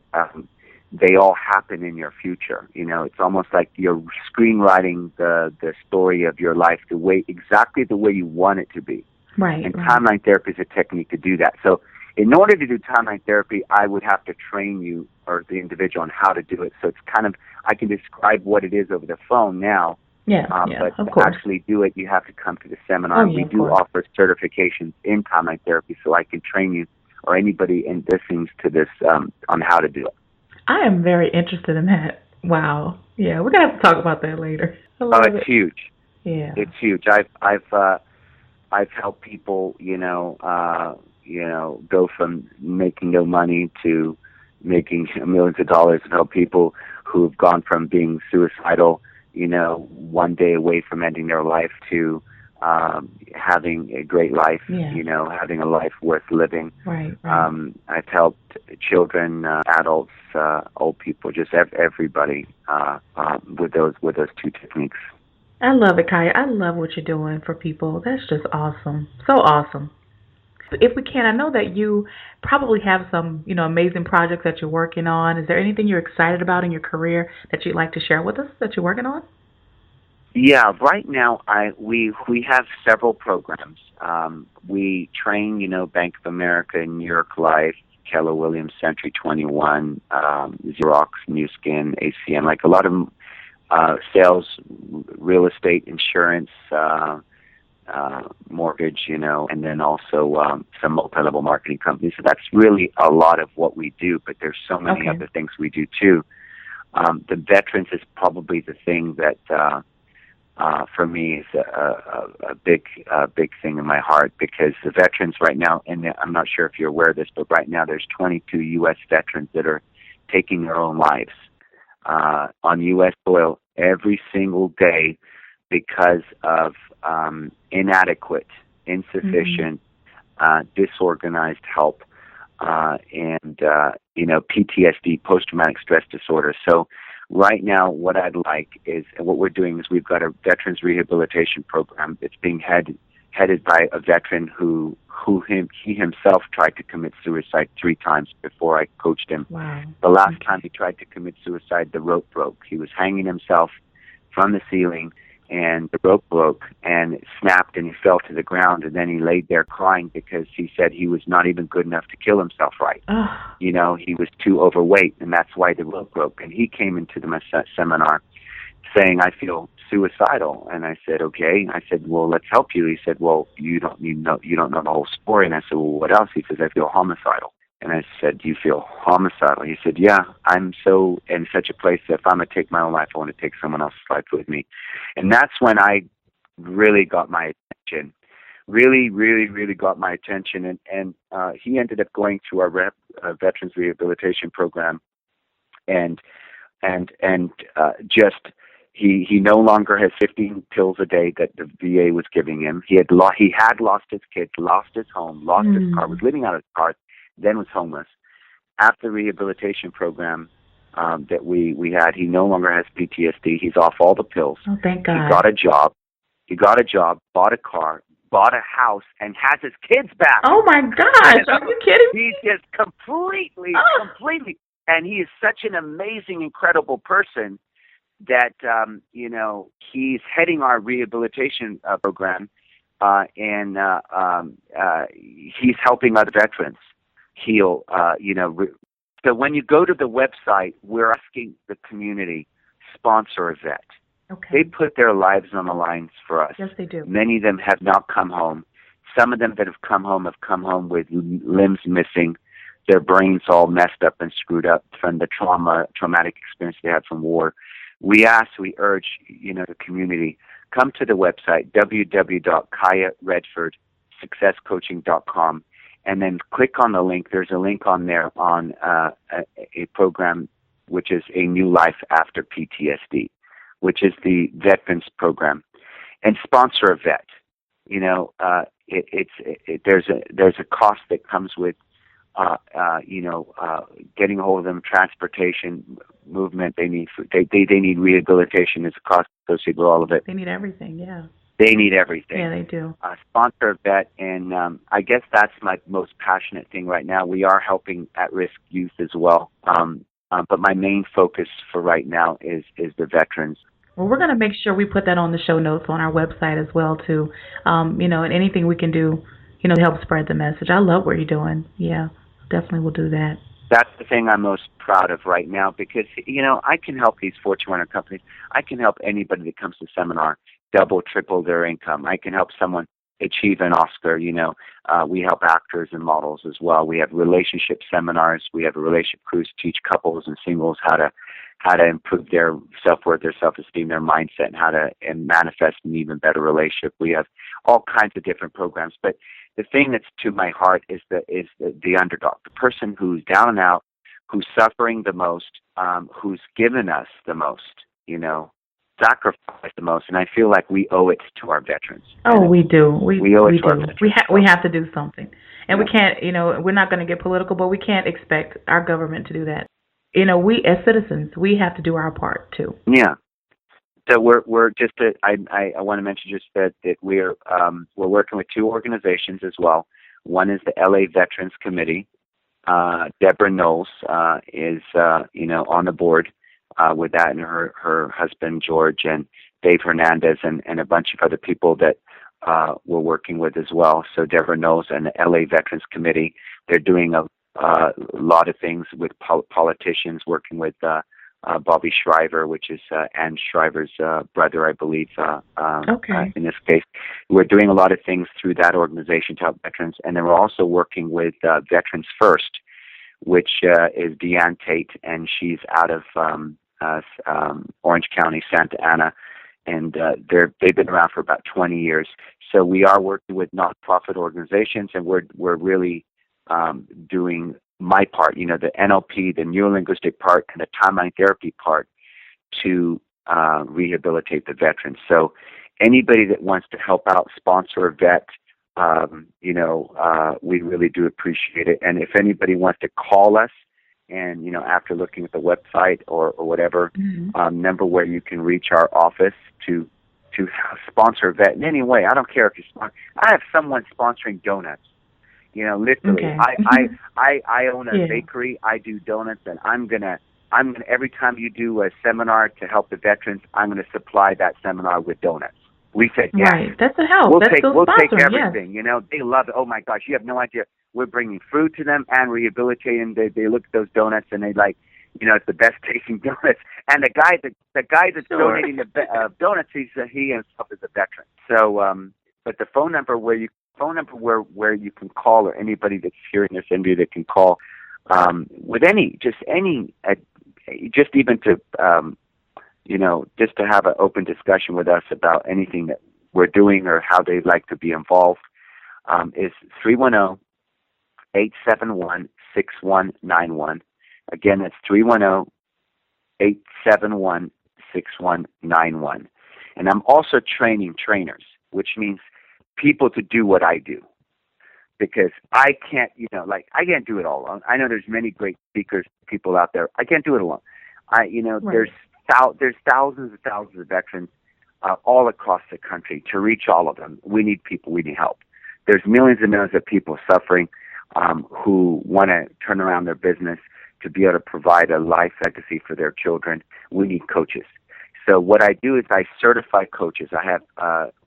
they all happen in your future. You know, it's almost like you're screenwriting the story of your life exactly the way you want it to be. Right. And timeline therapy is a technique to do that. So in order to do timeline therapy, I would have to train you or the individual on how to do it. So it's kind of, I can describe what it is over the phone now. But of to course. actually do it, you have to come to the seminar. We do offer certifications in timeline therapy, so I can train you or anybody in listening to this on how to do it. I am very interested in that. Wow. Yeah, we're gonna have to talk about that later. It's huge. Yeah, it's huge. I've helped people, go from making no money to making millions of dollars. I've helped people who've gone from being suicidal, one day away from ending their life to having a great life, having a life worth living. Right. I've helped children, adults, old people, just everybody with those two techniques. I love it, Kaya. I love what you're doing for people. That's just awesome. So awesome. If we can, I know that you probably have some, amazing projects that you're working on. Is there anything you're excited about in your career that you'd like to share with us that you're working on? Yeah, right now we have several programs. We train, Bank of America, New York Life, Keller Williams, Century 21, Xerox, New Skin, ACM, like a lot of sales, real estate, insurance, mortgage, and then also some multi-level marketing companies. So that's really a lot of what we do, but there's so many other things we do too. The veterans is probably the thing that for me is a big thing in my heart, because the veterans right now, and I'm not sure if you're aware of this, but right now there's 22 U.S. veterans that are taking their own lives on U.S. soil every single day because of inadequate, insufficient, disorganized help, and PTSD, post-traumatic stress disorder. So right now, what I'd like is, and what we're doing is, we've got a veterans rehabilitation program that's being headed by a veteran who he himself tried to commit suicide 3 times before I coached him. Wow. The last time he tried to commit suicide, the rope broke. He was hanging himself from the ceiling, and the rope broke and it snapped, and he fell to the ground, and then he laid there crying because he said he was not even good enough to kill himself right. He was too overweight, and that's why the rope broke. And he came into the seminar saying, "I feel suicidal." And I said, "Okay." I said, "Well, let's help you." He said, "Well, you don't know the whole story." And I said, "Well, what else?" He says, "I feel homicidal." And I said, "Do you feel homicidal?" He said, "Yeah, I'm so in such a place that if I'm going to take my own life, I want to take someone else's life with me." And that's when I really got my attention. Really, really, really got my attention. And he ended up going through our Veterans Rehabilitation Program, and just he no longer has 15 pills a day that the VA was giving him. He had lost his kids, lost his home, lost his car, was living out of his car, then was homeless. After the rehabilitation program that we had, he no longer has PTSD. He's off all the pills. Oh, thank God. He got a job, bought a car, bought a house, and has his kids back. Oh, my gosh. Are you kidding me? He's just completely, and he is such an amazing, incredible person that, he's heading our rehabilitation program, and he's helping other veterans heal, So when you go to the website, we're asking the community, sponsor a vet. Okay. They put their lives on the lines for us. Yes, they do. Many of them have not come home. Some of them that have come home with limbs missing, their brains all messed up and screwed up from the traumatic experience they had from war. We urge, the community, come to the website, www.kayaredfordsuccesscoaching.com, and then click on the link. There's a link on there on a program which is A New Life After PTSD, which is the Veterans Program, and sponsor a vet. There's a cost that comes with getting a hold of them, transportation, movement. They need rehabilitation. There's a cost associated with all of it. They need everything. Yeah. They need everything. Yeah, they do. Sponsor a vet, and I guess that's my most passionate thing right now. We are helping at-risk youth as well, but my main focus for right now is the veterans. Well, we're going to make sure we put that on the show notes on our website as well, too. And anything we can do, to help spread the message. I love what you're doing. Yeah, definitely will do that. That's the thing I'm most proud of right now, because, I can help these Fortune 100 companies. I can help anybody that comes to seminar double, triple their income. I can help someone achieve an Oscar. We help actors and models as well. We have relationship seminars. We have a relationship cruise to teach couples and singles how to improve their self-worth, their self-esteem, their mindset, and how to manifest an even better relationship. We have all kinds of different programs. But the thing that's to my heart is the underdog, the person who's down and out, who's suffering the most, who's given us the most, sacrificed the most. And I feel like we owe it to our veterans. Oh, we do. We owe it to do. our veterans. We have to do something. And we can't, we're not going to get political, but we can't expect our government to do that. We as citizens, we have to do our part too. Yeah. So we're just I want to mention just that we're working with 2 organizations as well. One is the LA Veterans Committee. Deborah Knowles is on the board with that, and her husband George and Dave Hernandez and a bunch of other people that we're working with as well. So Deborah Knowles and the LA Veterans Committee, they're doing a lot of things with politicians, working with Bobby Shriver, which is Ann Shriver's brother, I believe, Okay. in this case. We're doing a lot of things through that organization to help veterans, and then we're also working with Veterans First, which is Deanne Tate, and she's out of Orange County, Santa Ana, and they've been around for about 20 years. So we are working with nonprofit organizations, and we're really doing my part, the NLP, the neurolinguistic part, and the timeline therapy part to rehabilitate the veterans. So anybody that wants to help out, sponsor a vet, we really do appreciate it. And if anybody wants to call us, and after looking at the website or whatever, number where you can reach our office to sponsor a vet in any way. I don't care if you sponsor. I have someone sponsoring donuts. Literally, Okay. I own a bakery. I do donuts, and I'm gonna every time you do a seminar to help the veterans, I'm gonna supply that seminar with donuts. We said yes. Right. That's a help. We'll That's take everything. Yes. They love it. Oh my gosh, you have no idea. We're bringing food to them and rehabilitating. They look at those donuts and they like, it's the best tasting donuts. And the guy that's donating the donuts, he himself is a veteran. So, but the phone number where you can call, or anybody that's hearing this interview that can call, with just even to just to have an open discussion with us about anything that we're doing or how they'd like to be involved, is 310-871-6191. Again, that's 310-871-6191. And I'm also training trainers, which means people to do what I do. Because I can't, I can't do it all alone. I know there's many great speakers, people out there. I can't do it alone. Right. There's thousands and thousands of veterans all across the country. To reach all of them, we need people. We need help. There's millions and millions of people suffering who want to turn around their business to be able to provide a life legacy for their children. We need coaches. So what I do is I certify coaches. I have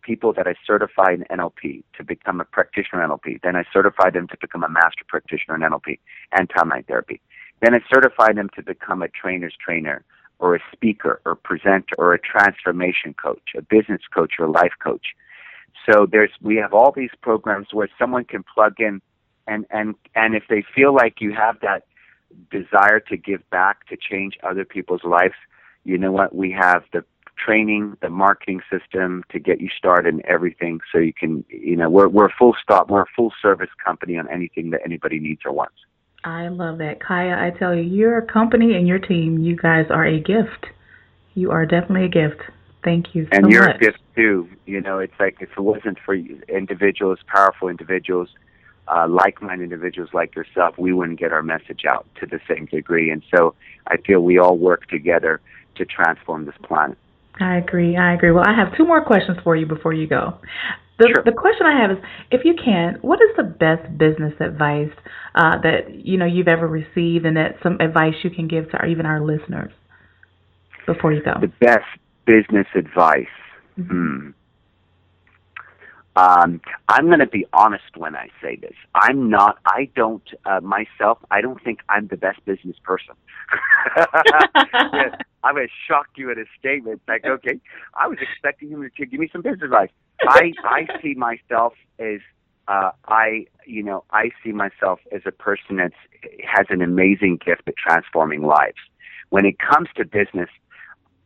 people that I certify in NLP to become a practitioner in NLP. Then I certify them to become a master practitioner in NLP and timeline therapy. Then I certify them to become a trainer's trainer, or a speaker, or presenter, or a transformation coach, a business coach, or a life coach. So we have all these programs where someone can plug in, and if they feel like you have that desire to give back, to change other people's lives, you know what? We have the training, the marketing system to get you started and everything. So you can, we're full stop. We're a full service company on anything that anybody needs or wants. I love that. Kaya, I tell you, your company and your team, you guys are a gift. You are definitely a gift. Thank you so much. And you're a gift too. It's like if it wasn't for individuals, powerful individuals, like-minded individuals like yourself, we wouldn't get our message out to the same degree. And so I feel we all work together to transform this planet. I agree. Well, I have two more questions for you before you go. Sure. The question I have is, if you can, what is the best business advice that you've ever received, and that some advice you can give to even our listeners before you go? The best business advice. Mm-hmm. I'm going to be honest when I say this. I don't think I'm the best business person. I'm going to shock you at a statement. Like, okay, I was expecting him to give me some business advice. I see myself as, I see myself as a person that has an amazing gift at transforming lives. When it comes to business,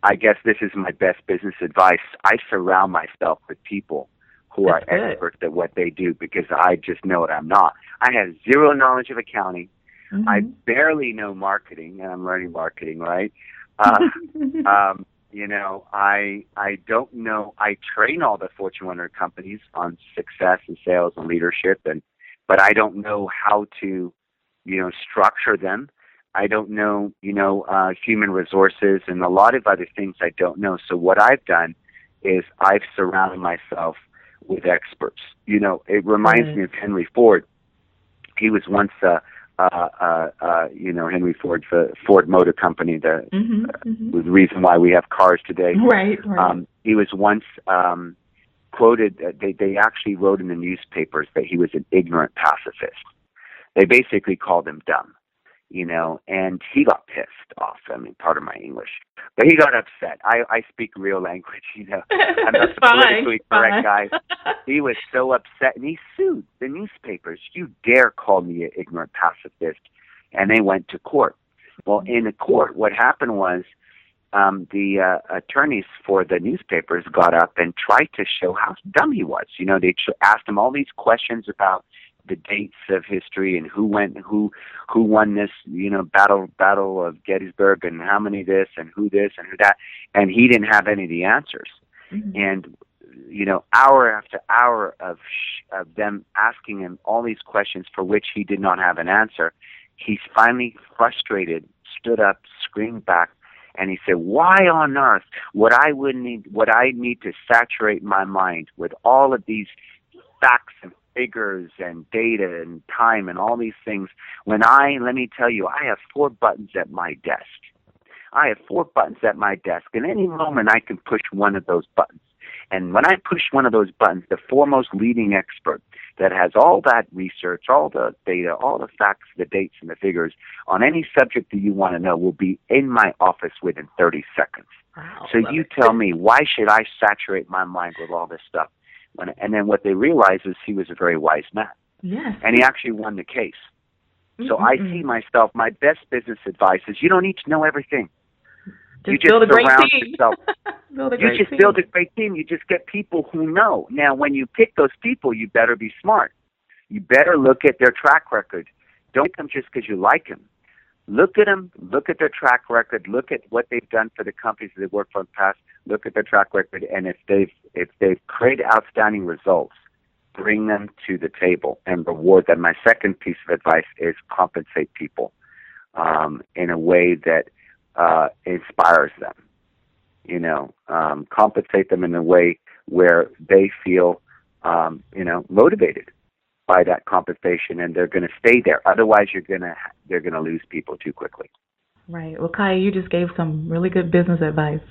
I guess this is my best business advice. I surround myself with people who are experts at what they do, because I just know it. I'm not. I have zero knowledge of accounting. Mm-hmm. I barely know marketing, and I'm learning marketing, right? I don't know. I train all the Fortune 100 companies on success and sales and leadership, but I don't know how to, structure them. I don't know, human resources and a lot of other things I don't know. So what I've done is I've surrounded myself with experts. It reminds me of Henry Ford. He was once, Henry Ford, the Ford Motor Company, the reason why we have cars today. Right. He was once quoted. They actually wrote in the newspapers that he was an ignorant pacifist. They basically called him dumb. and he got pissed off. I mean, pardon my English, but he got upset. I speak real language, I'm not the politically correct guy. He was so upset, and he sued the newspapers. You dare call me an ignorant pacifist? And they went to court. Well, in the court, what happened was the attorneys for the newspapers got up and tried to show how dumb he was. They asked him all these questions about the dates of history and who won this, battle of Gettysburg, and how many this and who that, and he didn't have any of the answers. Mm-hmm. And hour after hour of them asking him all these questions for which he did not have an answer, he's finally frustrated, stood up, screamed back, and he said, "Why on earth would I need to saturate my mind with all of these facts and figures and data and time and all these things when let me tell you, I have 4 buttons at my desk. I have 4 buttons at my desk, and any moment I can push one of those buttons. And when I push one of those buttons, the foremost leading expert that has all that research, all the data, all the facts, the dates, and the figures on any subject that you want to know will be in my office within 30 seconds. Wow, so you tell me, why should I saturate my mind with all this stuff?" And then what they realized is he was a very wise man. Yes. And he actually won the case. Mm-hmm. So I see myself, my best business advice is you don't need to know everything. You just build a great team. You just build a great team. You just get people who know. Now, when you pick those people, you better be smart. You better look at their track record. Don't pick them just because you like them. Look at them. Look at their track record. Look at what they've done for the companies that they've worked for in the past. Look at their track record, and if they've created outstanding results, bring them to the table and reward them. My second piece of advice is compensate people in a way that inspires them. Compensate them in a way where they feel, motivated by that compensation, and they're going to stay there. Otherwise, they're going to lose people too quickly. Right. Well, Kaya, you just gave some really good business advice.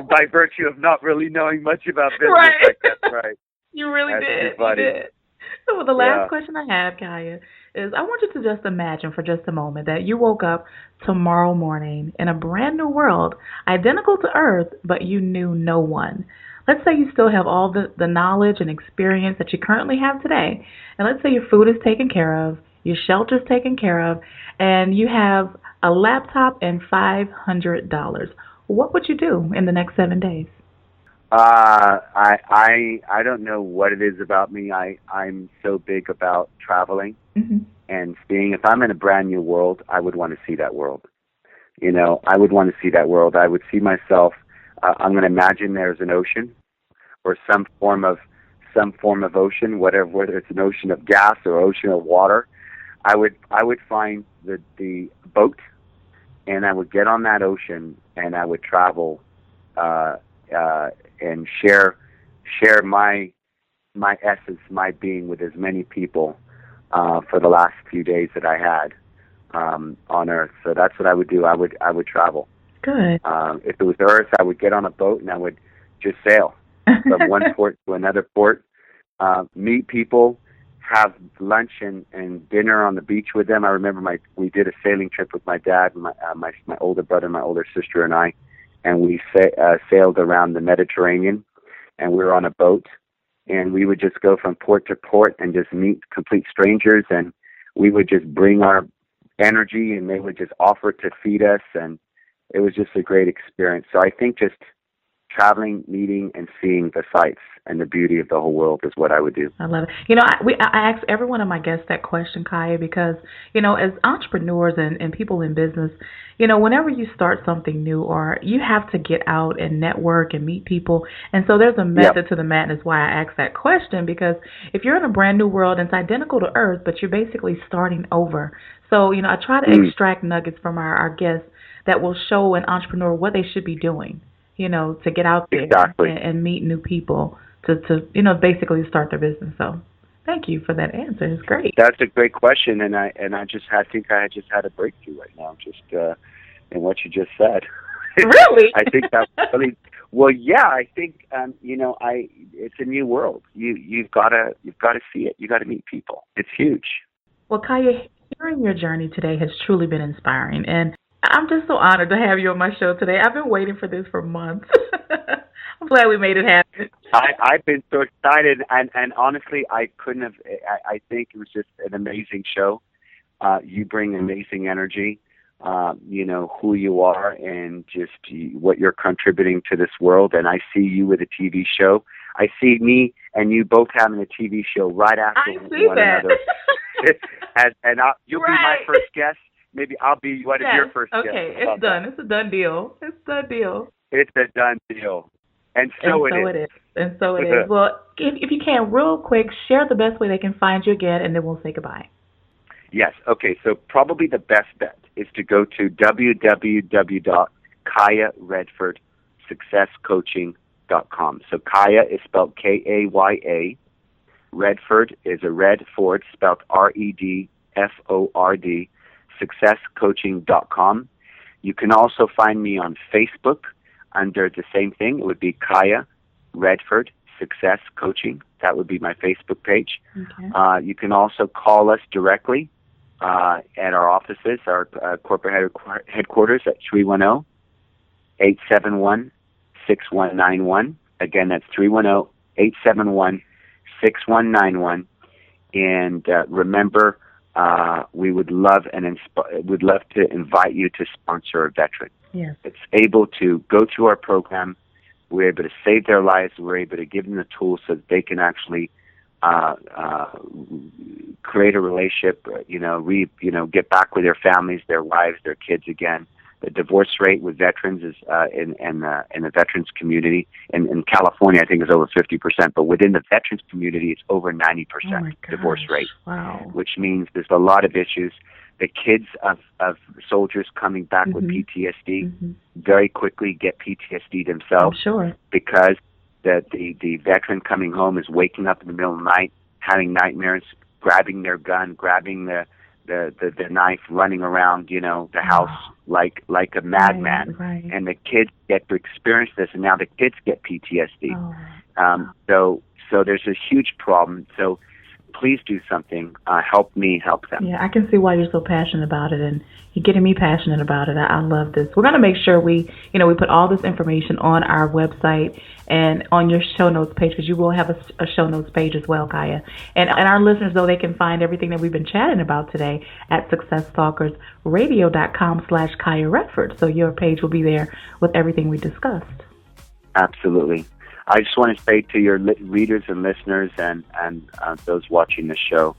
By virtue of not really knowing much about business, right? I guess, right. You really did. You did. So the last question I have, Kaya, is I want you to just imagine for just a moment that you woke up tomorrow morning in a brand new world, identical to Earth, but you knew no one. Let's say you still have all the knowledge and experience that you currently have today. And let's say your food is taken care of, your shelter is taken care of, and you have a laptop and $500. What would you do in the next 7 days? I don't know what it is about me. I'm so big about traveling and seeing. If I'm in a brand new world, I would want to see that world. I would want to see that world. I would see myself. I'm going to imagine there's an ocean or some form of ocean, whether it's an ocean of gas or ocean of water. I would find the boat, and I would get on that ocean, and I would travel and share my essence, my being with as many people for the last few days that I had on Earth. So that's what I would do. I would travel. Good. If it was Earth, I would get on a boat and I would just sail from one port to another port, meet people, have lunch and dinner on the beach with them. I remember we did a sailing trip with my dad, my older brother, my older sister, and I, and we sailed around the Mediterranean, and we were on a boat, and we would just go from port to port and just meet complete strangers, and we would just bring our energy, and they would just offer to feed us, and it was just a great experience. So I think just traveling, meeting, and seeing the sights and the beauty of the whole world is what I would do. I love it. I ask every one of my guests that question, Kaya, because, as entrepreneurs and people in business, whenever you start something new, or you have to get out and network and meet people. And so there's a method to the madness why I ask that question, because if you're in a brand new world and it's identical to Earth, but you're basically starting over. So, I try to extract nuggets from our guests that will show an entrepreneur what they should be doing, to get out there and meet new people to basically start their business. So thank you for that answer. It's great. That's a great question, and I think I just had a breakthrough right now, just in what you just said. Really? I think that really. Well, yeah, I think it's a new world. You've got to see it. You got to meet people. It's huge. Well, Kaya, Sharing your journey today has truly been inspiring, and I'm just so honored to have you on my show today. I've been waiting for this for months. I'm glad we made it happen. I've been so excited, and honestly, I couldn't have. I think it was just an amazing show. You bring amazing energy. You know who you are, and just what you're contributing to this world. And I see you with a TV show. I see me and you both having a TV show right after one another. You'll be my first guest. Maybe I'll be one of your first guests. Okay, it's done. It's a done deal. It's a done deal. It's a done deal. And so it is. And so it is. Well, if you can, real quick, share the best way they can find you again, and then we'll say goodbye. Yes. Okay. So probably the best bet is to go to www.KayaRedfordSuccessCoaching.com. So Kaya is spelled Kaya. Redford is a Redford, spelled Redford, successcoaching.com. You can also find me on Facebook under the same thing. It would be Kaya Redford Success Coaching. That would be my Facebook page. Okay. You can also call us directly at our offices, our corporate headquarters at 310-871-6191. Again, that's 310-871-6191. And remember, we would love to invite you to sponsor a veteran. Yes. It's able to go through our program. We're able to save their lives. We're able to give them the tools so that they can actually create a relationship. Get back with their families, their wives, their kids again. The divorce rate with veterans is in the veterans community in California, I think, is over 50%. But within the veterans community, it's over 90% divorce rate. Wow. Which means there's a lot of issues. The kids of soldiers coming back with PTSD very quickly get PTSD themselves. I'm sure. Because the veteran coming home is waking up in the middle of the night, having nightmares, grabbing their gun, grabbing the knife, running around, the house like a madman. Right. And the kids get to experience this, and now the kids get PTSD. So there's a huge problem. So please do something. Help me help them. Yeah, I can see why you're so passionate about it, and you're getting me passionate about it. I love this. We're going to make sure we put all this information on our website and on your show notes page, because you will have a show notes page as well, Kaya. And our listeners, though, they can find everything that we've been chatting about today at successtalkersradio.com/Kaya Redford. So your page will be there with everything we discussed. Absolutely. I just want to say to your readers and listeners and those watching the show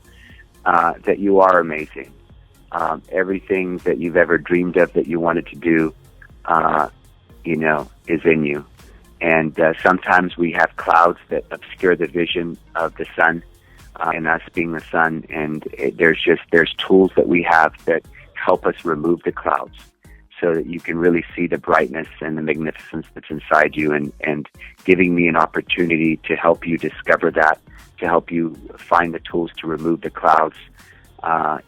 that you are amazing. Everything that you've ever dreamed of that you wanted to do, is in you. And sometimes we have clouds that obscure the vision of the sun, and us being the sun. And there's tools that we have that help us remove the clouds, so that you can really see the brightness and the magnificence that's inside you, and giving me an opportunity to help you discover that, to help you find the tools to remove the clouds,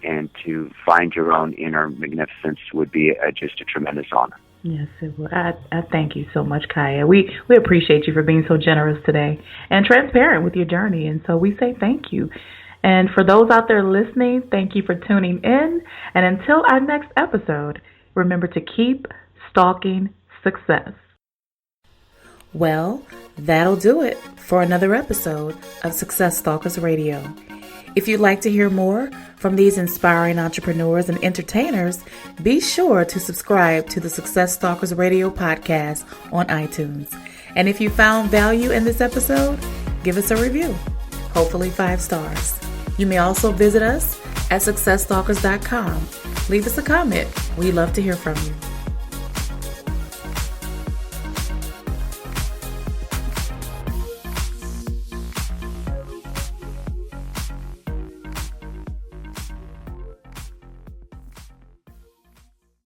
and to find your own inner magnificence would be just a tremendous honor. Yes, it would. I thank you so much, Kaya. We appreciate you for being so generous today and transparent with your journey, and so we say thank you. And for those out there listening, thank you for tuning in, and until our next episode, remember to keep stalking success. Well, that'll do it for another episode of Success Stalkers Radio. If you'd like to hear more from these inspiring entrepreneurs and entertainers, be sure to subscribe to the Success Stalkers Radio podcast on iTunes. And if you found value in this episode, give us a review, hopefully 5 stars. You may also visit us at successstalkers.com. Leave us a comment. We'd love to hear from you.